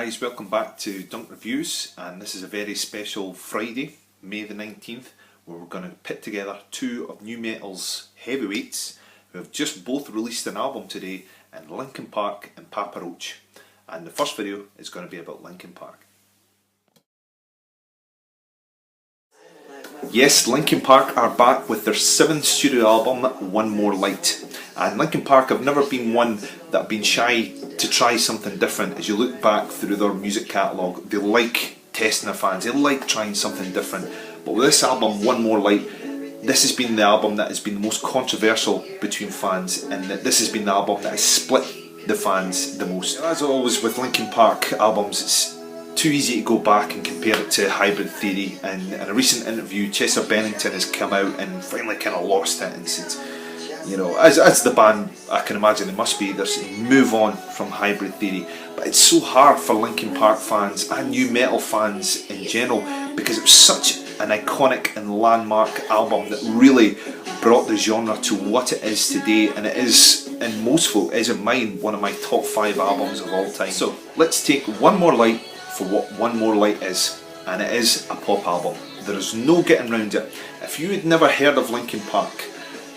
guys, welcome back to Dunk Reviews, and this is a very special Friday, May the 19th, where we're going to put together two of nu metal's heavyweights who have just both released an album today, in Linkin Park and Papa Roach. And the first video is going to be about Linkin Park. Yes, Linkin Park are back with their 7th studio album, One More Light. And Linkin Park have never been one that have been shy to try something different. As you look back through their music catalogue, they like testing their fans, they like trying something different. But with this album, One More Light, this has been the album that has been the most controversial between fans, and that this has been the album that has split the fans the most. As always with Linkin Park albums, it's too easy to go back and compare it to Hybrid Theory, and in a recent interview Chester Bennington has come out and finally kind of lost it and said, you know, as the band I can imagine it must be, there's move on from Hybrid Theory. But it's so hard for Linkin Park fans and nu metal fans in general, because it was such an iconic and landmark album that really brought the genre to what it is today, and it is, in most folk, is in mine, one of my top 5 albums of all time. So let's take One More Light for what One More Light is, and it is a pop album. There is no getting around it. If you had never heard of Linkin Park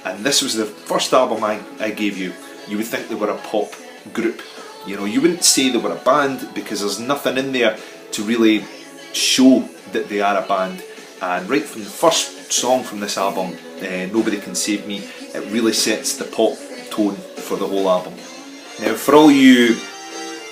and this was the first album I gave you, you would think they were a pop group. You know, you wouldn't say they were a band, because there's nothing in there to really show that they are a band. And right from the first song from this album, Nobody Can Save Me, it really sets the pop tone for the whole album. Now, for all you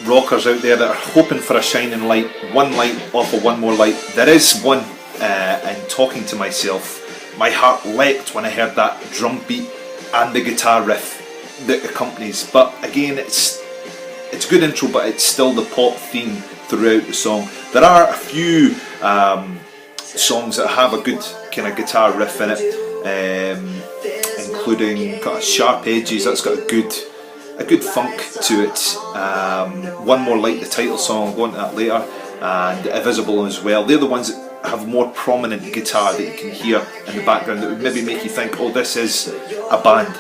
rockers out there that are hoping for a shining light, one light off of One More Light, there is one. And talking to myself, my heart leapt when I heard that drum beat and the guitar riff that accompanies. But again, it's a good intro, but it's still the pop theme throughout the song. There are a few songs that have a good kind of guitar riff in it, including got Sharp Edges. That's got a good funk to it. One More Light, the title song, I'll go into that later, and Invisible as well. They're the ones that have more prominent guitar that you can hear in the background that would maybe make you think, oh, this is a band.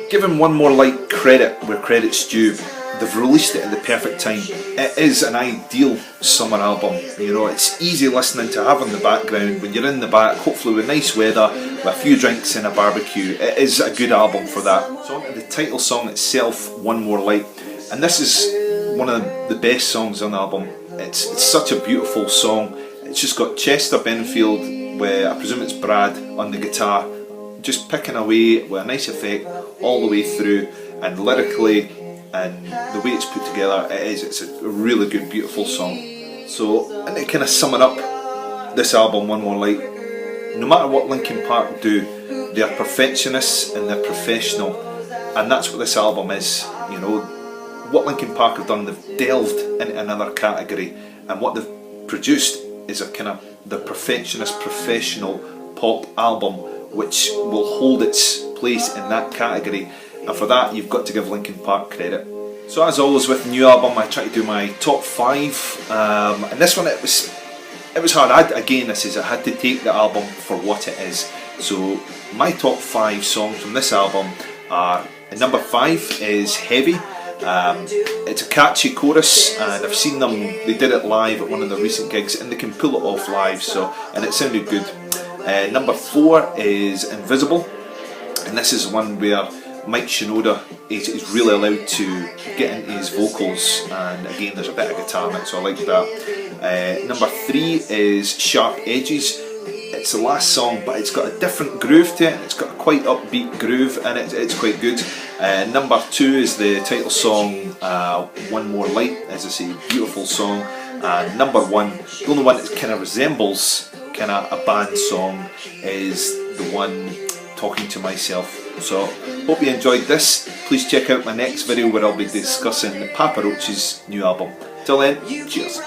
Giving One More Light credit where credit's due, they've released it at the perfect time. It is an ideal summer album. You know, it's easy listening to have in the background when you're in the back, hopefully with nice weather, with a few drinks and a barbecue. It is a good album for that. So on to the title song itself, One More Light, and this is one of the best songs on the album. It's such a beautiful song. It's just got Chester Bennington, where I presume it's Brad, on the guitar, just picking away with a nice effect all the way through, and lyrically and the way it's put together, it's a really good, beautiful song. So, and to kind of sum it up, this album, One More Light, no matter what Linkin Park do, they're perfectionists and they're professional, and that's what this album is. You know, what Linkin Park have done, they've delved into another category, and what they've produced is a kind of the perfectionist, professional pop album, which will hold its place in that category. And for that, you've got to give Linkin Park credit. So as always with new album, I try to do my top 5, and this one it was hard. I had to take the album for what it is. So my top 5 songs from this album are, number 5 is Heavy. It's a catchy chorus, and I've seen them, they did it live at one of the recent gigs, and they can pull it off live, and it sounded good. Number 4 is Invisible, and this is one where Mike Shinoda is really allowed to get into his vocals, and again there's a bit of guitar in it, so I like that. Number 3 is Sharp Edges. It's the last song, but it's got a different groove to it, and it's got a quite upbeat groove, and it's quite good. Number 2 is the title song, One More Light, as I say, beautiful song. And number 1, the only one that kind of resembles kind of a band song, is the one, Talking to Myself. So, hope you enjoyed this. Please check out my next video where I'll be discussing Papa Roach's new album. Till then, cheers.